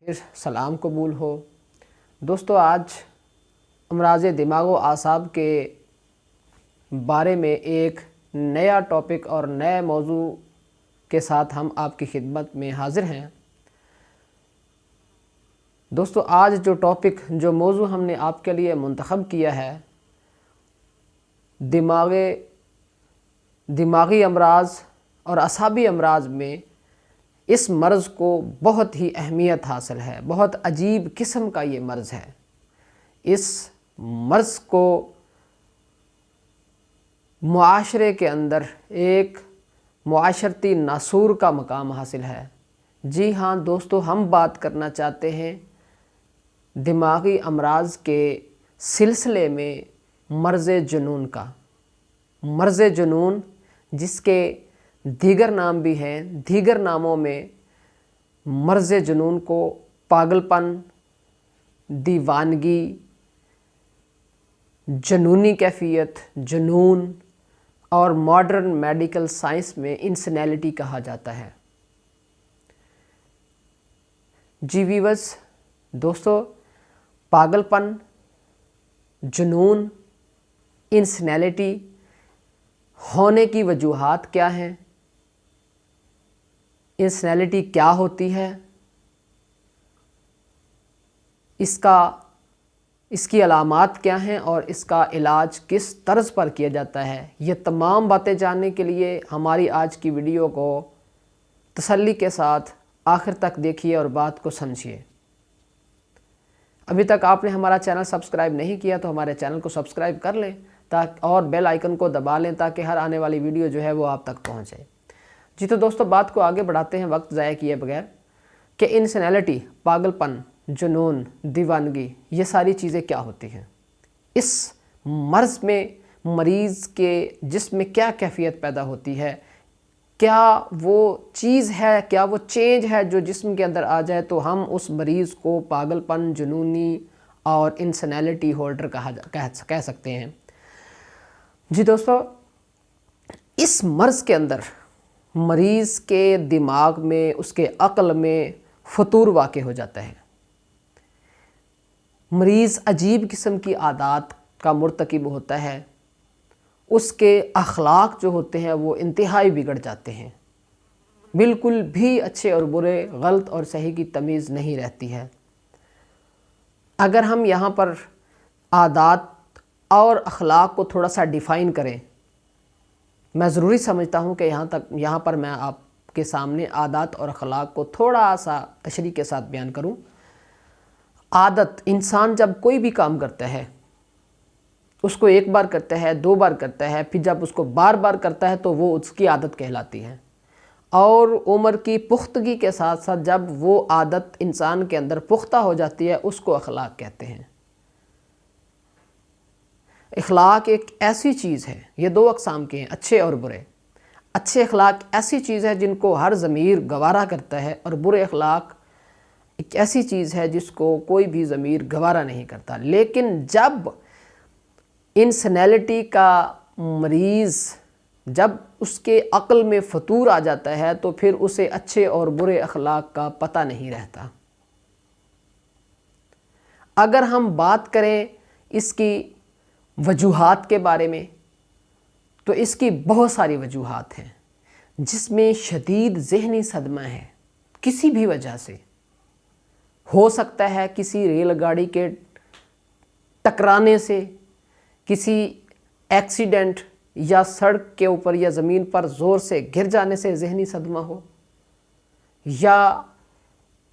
सलाम कबूल हो। दोस्तों, आज अमराज़ दिमाग व आसाब के बारे में एक नया टॉपिक और नए मौजू के साथ हम आपकी खिदमत में हाज़िर हैं। दोस्तों, आज जो टॉपिक जो मौजू हमने आपके लिए मुंतखब किया है, दिमागी अमराज़ और असाबी अमराज़ में इस मर्ज़ को बहुत ही अहमियत हासिल है। बहुत अजीब किस्म का ये मर्ज़ है। इस मर्ज़ को मुआशरे के अंदर एक मुआशरती नासूर का मकाम हासिल है। जी हाँ दोस्तों, हम बात करना चाहते हैं दिमागी अमराज़ के सिलसिले में मर्ज़ जुनून का। मर्ज़ जुनून जिसके दीगर नाम भी हैं। दीगर नामों में मर्ज़ जुनून को पागलपन, दीवानगी, जुनूनी कैफियत, जुनून और मॉडर्न मेडिकल साइंस में इंसैनिटी कहा जाता है। जी वीवर्स, दोस्तों, पागलपन, जुनून, इंसैनिटी होने की वजूहात क्या हैं? इंसैनिटी क्या होती है? इसकी अलामात क्या हैं और इसका इलाज किस तर्ज पर किया जाता है? ये तमाम बातें जानने के लिए हमारी आज की वीडियो को तसल्ली के साथ आखिर तक देखिए और बात को समझिए। अभी तक आपने हमारा चैनल सब्सक्राइब नहीं किया तो हमारे चैनल को सब्सक्राइब कर लें और बेल आइकन को दबा लें ताकि हर आने वाली वीडियो जो है वो आप तक पहुँचे। जी तो दोस्तों, बात को आगे बढ़ाते हैं वक्त ज़ाया किए बगैर कि इंसैनिटी, पागलपन, जुनून, दीवानगी, ये सारी चीज़ें क्या होती हैं। इस मर्ज़ में मरीज़ के जिस्म में क्या कैफियत पैदा होती है, क्या वो चीज़ है, क्या वो चेंज है जो जिस्म के अंदर आ जाए तो हम उस मरीज़ को पागलपन, जुनूनी और इंसैनिटी होल्डर कह सकते हैं। जी दोस्तों, इस मर्ज़ के अंदर मरीज़ के दिमाग में, उसके अक़ल में फतूर वाक़े हो जाता है। मरीज़ अजीब किस्म की आदत का मुर्तकिब होता है। उसके अखलाक जो होते हैं वो इंतहाई बिगड़ जाते हैं। बिल्कुल भी अच्छे और बुरे, गलत और सही की तमीज़ नहीं रहती है। अगर हम यहाँ पर आदत और अखलाक को थोड़ा सा डिफ़ाइन करें, मैं ज़रूरी समझता हूँ कि यहाँ पर मैं आपके सामने आदत और अखलाक को थोड़ा सा तशरीह के साथ बयान करूँ। आदत, इंसान जब कोई भी काम करता है उसको एक बार करता है, दो बार करता है, फिर जब उसको बार बार करता है तो वो उसकी आदत कहलाती है। और उम्र की पुख्तगी के साथ साथ जब वो आदत इंसान के अंदर पुख्ता हो जाती है उसको अखलाक कहते हैं। अखलाक एक ऐसी चीज़ है, ये दो अक़साम के हैं, अच्छे और बुरे। अच्छे अखलाक ऐसी चीज़ है जिनको हर ज़मीर गवारा करता है और बुरे अखलाक एक ऐसी चीज़ है जिसको कोई भी ज़मीर गवारा नहीं करता। लेकिन जब इंसैनिटी का मरीज़, जब उसके अक़ल में फतूर आ जाता है तो फिर उसे अच्छे और बुरे अखलाक का पता नहीं रहता। अगर हम बात करें इसकी वजूहात के बारे में तो इसकी बहुत सारी वजूहात हैं, जिसमें शदीद ज़हनी सदमा है। किसी भी वजह से हो सकता है, किसी रेलगाड़ी के टकराने से, किसी एक्सीडेंट या सड़क के ऊपर या ज़मीन पर ज़ोर से गिर जाने से ज़हनी सदमा हो, या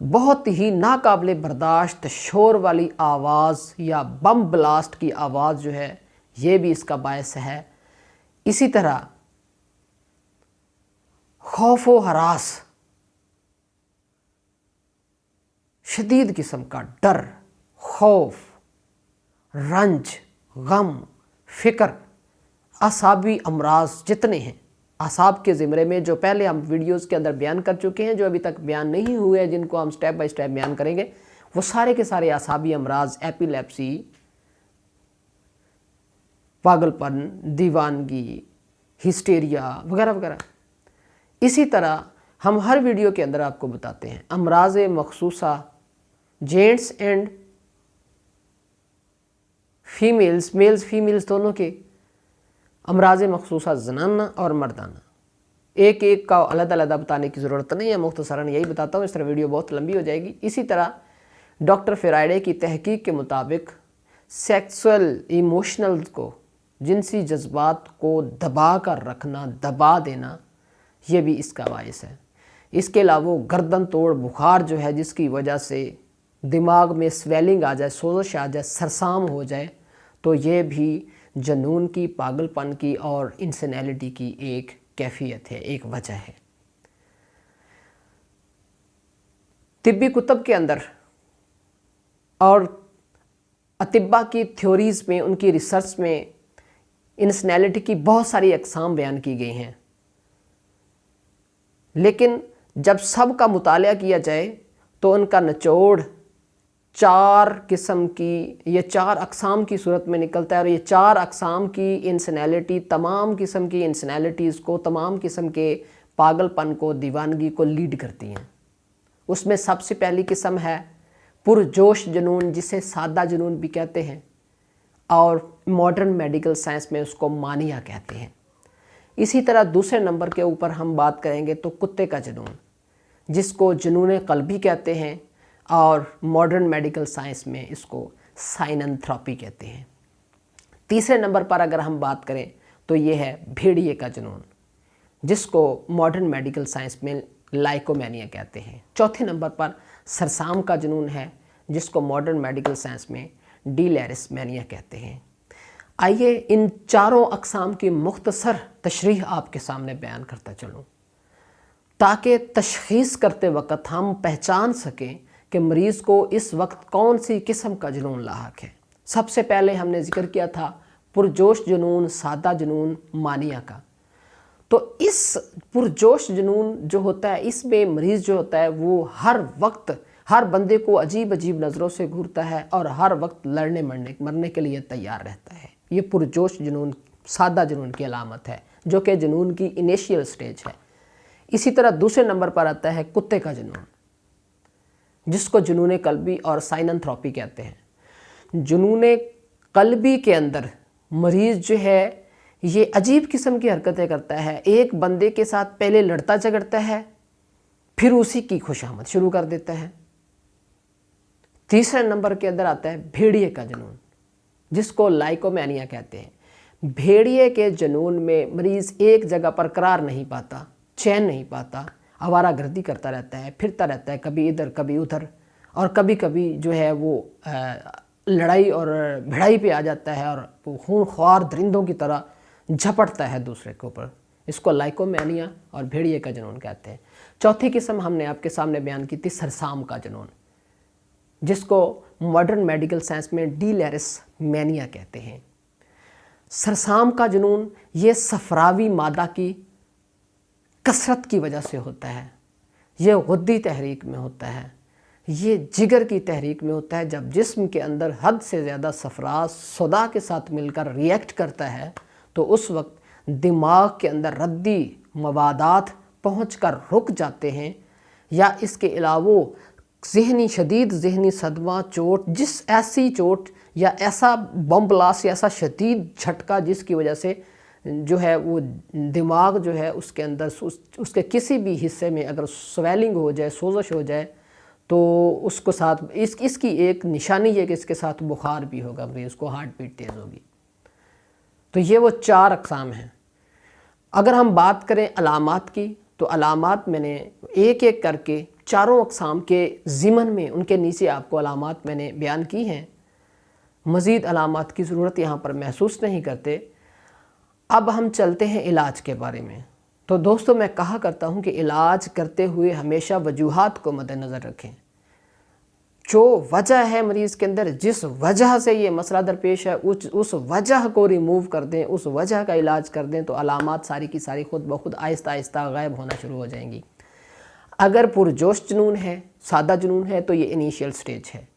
बहुत ही नाकाबिले बर्दाश्त शोर वाली आवाज़ या बम ब्लास्ट की आवाज़ जो है ये भी इसका बायस है। इसी तरह खौफ व हरास, शदीद किस्म का डर, खौफ, रंज, गम, फ़िक्र, असाबी अमराज जितने हैं आसाब के ज़िम्मे में, जो पहले हम वीडियोस के अंदर बयान कर चुके हैं, जो अभी तक बयान नहीं हुए हैं, जिनको हम स्टेप बाय स्टेप बयान करेंगे, वो सारे के सारे आसाबी अमराज, एपिलेप्सी, पागलपन, दीवानगी, हिस्टेरिया वगैरह वगैरह। इसी तरह हम हर वीडियो के अंदर आपको बताते हैं अमराज़ मखसूसा gents and females, males females दोनों के अमराज मखसूसा ज़नाना और मर्दाना, एक एक का अलग अलग बताने की ज़रूरत नहीं है, मुख्तसरन यही बताता हूँ, इस तरह वीडियो बहुत लंबी हो जाएगी। इसी तरह डॉक्टर फेराइडे की तहकीक के मुताबिक सेक्सुअल इमोशनल्स को, जिनसी जज्बात को दबा कर रखना, दबा देना, ये भी इसका बायस है। इसके अलावा गर्दन तोड़ बुखार जो है, जिसकी वजह से दिमाग में स्वेलिंग आ जाए, सोजश आ जाए, सरसाम हो जाए, तो ये भी जनून की, पागलपन की और इंसैनिटी की एक कैफियत है, एक वजह है। तिब्बी कुतब के अंदर और अतिब्बा की थ्योरीज़ में, उनकी रिसर्च में इंसैनिटी की बहुत सारी अक़साम बयान की गई हैं, लेकिन जब सब का मुताला किया जाए तो उनका निचोड़ 4 किस्म की, ये 4 अक़साम की सूरत में निकलता है। और ये 4 अक़साम की इंसैनिटी तमाम किस्म की इंसैनिटीज़ को, तमाम किस्म के पागलपन को, दीवानगी को लीड करती हैं। उसमें सबसे पहली किस्म है पुरजोश जुनून, जिसे सादा जुनून भी कहते हैं, और मॉडर्न मेडिकल साइंस में उसको मानिया कहते हैं। इसी तरह दूसरे नंबर के ऊपर हम बात करेंगे तो कुत्ते का जुनून, जिसको जुनून क़ल्बी कहते हैं, और मॉडर्न मेडिकल साइंस में इसको साइनेंथ्रोपी कहते हैं। तीसरे नंबर पर अगर हम बात करें तो ये है भेड़िए का जुनून, जिसको मॉडर्न मेडिकल साइंस में लाइकोमेनिया कहते हैं। चौथे नंबर पर सरसाम का जुनून है, जिसको मॉडर्न मेडिकल साइंस में डिलेरिस्मेनिया कहते हैं। आइए इन चारों अक़साम की मुख्तसर तशरीह आपके सामने बयान करता चलूँ, ताकि तशख़ीस करते वक्त हम पहचान सकें कि मरीज़ को इस वक्त कौन सी किस्म का जुनून लाहक है। सबसे पहले हमने ज़िक्र किया था पुरजोश जुनून, सादा जुनून, मानिया का। तो इस पुरजोश जुनून जो होता है, इसमें मरीज़ जो होता है वो हर वक्त हर बंदे को अजीब अजीब नज़रों से घूरता है और हर वक्त लड़ने मरने के लिए तैयार रहता है। ये पुरजोश जुनून, सादा जुनून की अलामत है, जो कि जुनून की इनिशियल स्टेज है। इसी तरह दूसरे नंबर पर आता है कुत्ते का जुनून, जिसको जुनून क़ल्बी और साइनेंथ्रोपी कहते हैं। जुनून क़ल्बी के अंदर मरीज़ जो है ये अजीब किस्म की हरकतें करता है। एक बंदे के साथ पहले लड़ता झगड़ता है, फिर उसी की खुशामद शुरू कर देता है। तीसरे नंबर के अंदर आता है भेड़िए का जुनून, जिसको लाइकोमेनिया कहते हैं। भेड़िए के जुनून में मरीज़ एक जगह पर करार नहीं पाता, चैन नहीं पाता, आवारागर्दी करता रहता है, फिरता रहता है, कभी इधर कभी उधर, और कभी कभी जो है वो लड़ाई और भिड़ाई पे आ जाता है और खूनख्वार दरिंदों की तरह झपटता है दूसरे के ऊपर। इसको लाइकोमेनिया और भेड़िए का जुनून कहते हैं। चौथी किस्म हमने आपके सामने बयान की थी सरसाम का जुनून, जिसको मॉडर्न मेडिकल साइंस में डिलेरिस्मेनिया कहते हैं। सरसाम का जुनून ये सफरावी मादा की कसरत की वजह से होता है, ये गुद्दी तहरीक में होता है, ये जिगर की तहरीक में होता है। जब जिस्म के अंदर हद से ज़्यादा सफरा सोदा के साथ मिलकर रिएक्ट करता है तो उस वक्त दिमाग के अंदर रद्दी मवादात पहुंचकर रुक जाते हैं, या इसके अलावा शदीद ज़हनी सदमा, चोट, जिस ऐसी चोट या ऐसा बम ब्लास्ट या ऐसा शदीद झटका जिसकी वजह से जो है वो दिमाग जो है उसके अंदर उसके किसी भी हिस्से में अगर स्वेलिंग हो जाए, सोजश हो जाए, तो उसको साथ इसकी एक निशानी है कि इसके साथ बुखार भी होगा, मरीज़ को हार्ट बीट तेज़ होगी। तो ये वो 4 अक़साम हैं। अगर हम बात करें अलामात की, तो अलामात मैंने एक एक करके चारों अक़साम के ज़िमन में उनके नीचे आपको अलामात मैंने बयान की हैं। मज़ीद अलामात की ज़रूरत यहाँ पर महसूस नहीं करते। अब हम चलते हैं इलाज के बारे में। तो दोस्तों, मैं कहा करता हूँ कि इलाज करते हुए हमेशा वजूहात को मद्देनज़र रखें। जो वजह है मरीज़ के अंदर, जिस वजह से ये मसला दरपेश है, उस वजह को रिमूव कर दें, उस वजह का इलाज कर दें, तो अलामात सारी की सारी खुद ब खुद आहिस्ता आहिस्ता गायब होना शुरू हो जाएंगी। अगर पुरजोश जुनून है, सादा जुनून है, तो ये इनिशियल स्टेज है।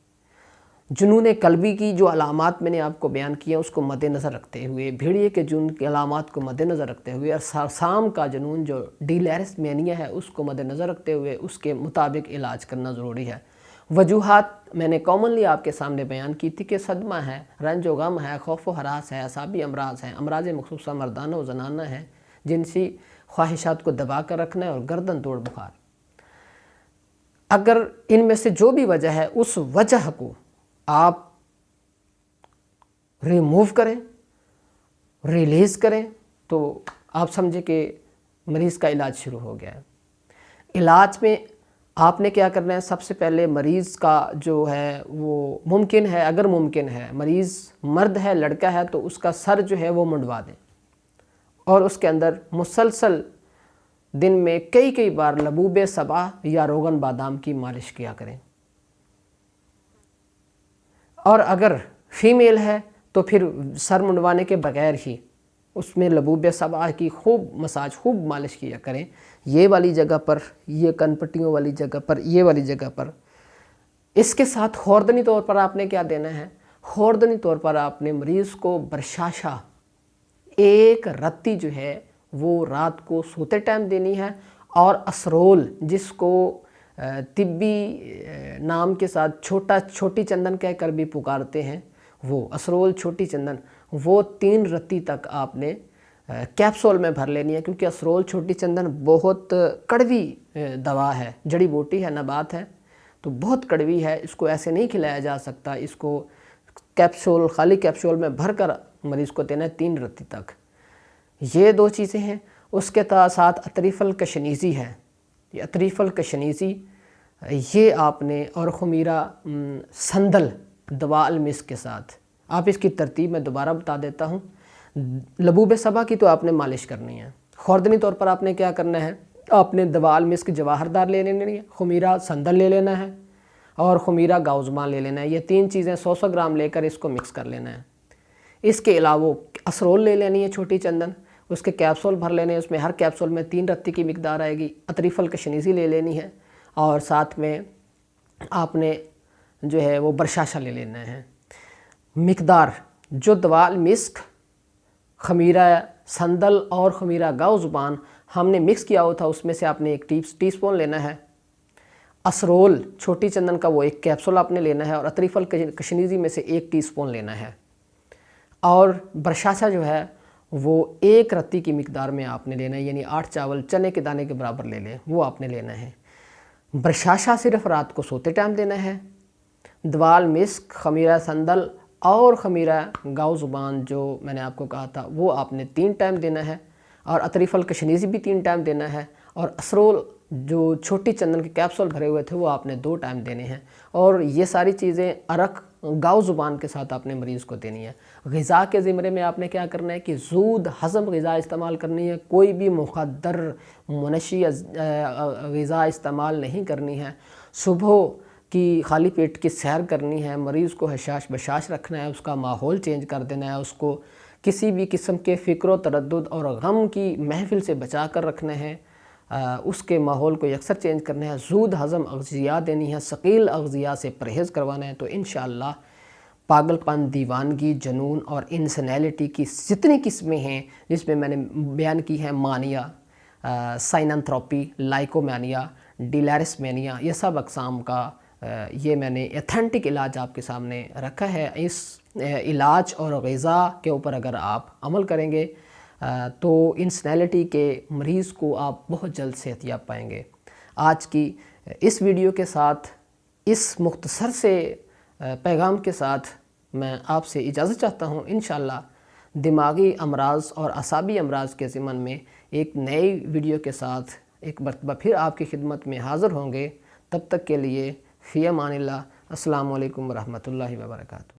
जुनून क़ल्बी की जो अलामात मैंने आपको बयान किया उसको मद्देनज़र रखते हुए, भेड़िए के जुनून की अलामात को मद्देनज़र रखते हुए, और सरसाम का जुनून जो डिलेरिस्मेनिया है उसको मद्देनज़र रखते हुए उसके मुताबिक इलाज करना ज़रूरी है। وجوہات میں نے کامنلی آپ کے سامنے بیان کی تھی کہ صدمہ ہے، رنج و غم ہے، خوف و ہراس ہے، اعصابی امراض ہیں، امراض مخصوصہ مردانہ و زنانہ ہیں، جنسی خواہشات کو دبا کر رکھنا ہے، اور گردن توڑ بخار۔ اگر ان میں سے جو بھی وجہ ہے اس وجہ کو آپ ریموو کریں، ریلیز کریں، تو آپ سمجھیں کہ مریض کا علاج شروع ہو گیا ہے۔ علاج میں آپ نے کیا کرنا ہے؟ سب سے پہلے مریض کا جو ہے وہ ممکن ہے، اگر ممکن ہے، مریض مرد ہے، لڑکا ہے، تو اس کا سر جو ہے وہ منڈوا دیں، اور اس کے اندر مسلسل دن میں کئی بار لبوب سبع یا روغن بادام کی مالش کیا کریں۔ اور اگر فیمیل ہے تو پھر سر منڈوانے کے بغیر ہی اس میں لبوب سبع کی خوب مساج، خوب مالش کیا کریں، یہ والی جگہ پر، یہ کن پٹیوں والی جگہ پر، یہ والی جگہ پر۔ اس کے ساتھ خوردنی طور پر آپ نے کیا دینا ہے؟ خوردنی طور پر آپ نے مریض کو برشاشہ ایک رتی جو ہے وہ رات کو سوتے ٹائم دینی ہے، اور اسرول جس کو طبی نام کے ساتھ چھوٹی چندن کہہ کر بھی پکارتے ہیں، وہ اسرول چھوٹی چندن، وہ 3 رتی تک آپ نے کیپسول میں بھر لینی ہے، کیونکہ اسرول چھوٹی چندن بہت کڑوی دوا ہے، جڑی بوٹی ہے، نبات ہے، تو بہت کڑوی ہے، اس کو ایسے نہیں کھلایا جا سکتا، اس کو کیپسول، خالی کیپسول میں بھر کر مریض کو دینا ہے 3 رتی تک۔ یہ 2 چیزیں ہیں۔ اس کے ساتھ اطریف الکشنیزی ہے، یہ اطریف الکشنیزی یہ آپ نے، اور خمیرہ سندل دوا المسک کے ساتھ، آپ اس کی ترتیب میں دوبارہ بتا دیتا ہوں۔ لبوب سبع کی تو آپ نے مالش کرنی ہے۔ خوردنی طور پر آپ نے کیا کرنا ہے؟ آپ نے دوا المسک جواہردار لے لینی ہے، خمیرہ سندل لے لینا ہے، اور خمیرہ گاؤزمان لے لینا ہے۔ یہ 3 چیزیں 100 گرام لے کر اس کو مکس کر لینا ہے۔ اس کے علاوہ اسرول لے لینی ہے، چھوٹی چندن، اس کے کیپسول بھر لینے ہیں، اس میں ہر کیپسول میں 3 رتی کی مقدار آئے گی۔ اطریف الکشنیزی لے لینی ہے، اور ساتھ میں آپ نے جو ہے وہ برشاشہ لے لینا ہے۔ مقدار جو دوا المسک، خمیرہ سندل اور خمیرہ گاؤ زبان ہم نے مکس کیا ہوا تھا، اس میں سے آپ نے 1 ٹی اسپون لینا ہے۔ اسرول چھوٹی چندن کا وہ 1 کیپسول آپ نے لینا ہے، اور اطریف الکشنیزی میں سے 1 ٹی اسپون لینا ہے، اور برشاشہ جو ہے وہ 1 رتی کی مقدار میں آپ نے لینا ہے، یعنی 8 چاول چنے کے دانے کے برابر لے لیں، وہ آپ نے لینا ہے۔ برشاشہ صرف رات کو سوتے ٹائم دینا ہے۔ دوا المسک، خمیرہ سندل اور خمیرہ گاؤ زبان جو میں نے آپ کو کہا تھا وہ آپ نے 3 ٹائم دینا ہے، اور اطریف الکشنیزی بھی 3 ٹائم دینا ہے، اور اسرول جو چھوٹی چندن کے کیپسول بھرے ہوئے تھے وہ آپ نے 2 ٹائم دینے ہیں، اور یہ ساری چیزیں عرق گاؤ زبان کے ساتھ آپ نے مریض کو دینی ہے۔ غذا کے زمرے میں آپ نے کیا کرنا ہے کہ زود ہضم غذا استعمال کرنی ہے، کوئی بھی مخدر منشی غذا استعمال نہیں کرنی ہے۔ صبح کی خالی پیٹ کی سیر کرنی ہے، مریض کو حشاش بشاش رکھنا ہے، اس کا ماحول چینج کر دینا ہے، اس کو کسی بھی قسم کے فکر و تردد اور غم کی محفل سے بچا کر رکھنا ہے، اس کے ماحول کو یکسر چینج کرنا ہے، زود ہضم اغذیہ دینی ہے، ثقیل اغذیہ سے پرہیز کروانا ہے، تو انشاءاللہ پاگل پن، دیوانگی، جنون اور انسنیلٹی کی جتنی قسمیں ہیں جس میں نے بیان کی ہیں، مانیا، سائننتھروپی، لائکومانیا، ڈیلیرس مینیا، یہ سب اقسام کا یہ میں نے ایتھنٹک علاج آپ کے سامنے رکھا ہے۔ اس علاج اور غذا کے اوپر اگر آپ عمل کریں گے تو انسنیلٹی کے مریض کو آپ بہت جلد صحت یاب پائیں گے۔ آج کی اس ویڈیو کے ساتھ، اس مختصر سے پیغام کے ساتھ میں آپ سے اجازت چاہتا ہوں۔ انشاءاللہ دماغی امراض اور اعصابی امراض کے ضمن میں ایک نئی ویڈیو کے ساتھ ایک مرتبہ پھر آپ کی خدمت میں حاضر ہوں گے۔ تب تک کے لیے فی امان اللہ، السلام علیکم ورحمۃ اللہ وبرکاتہ۔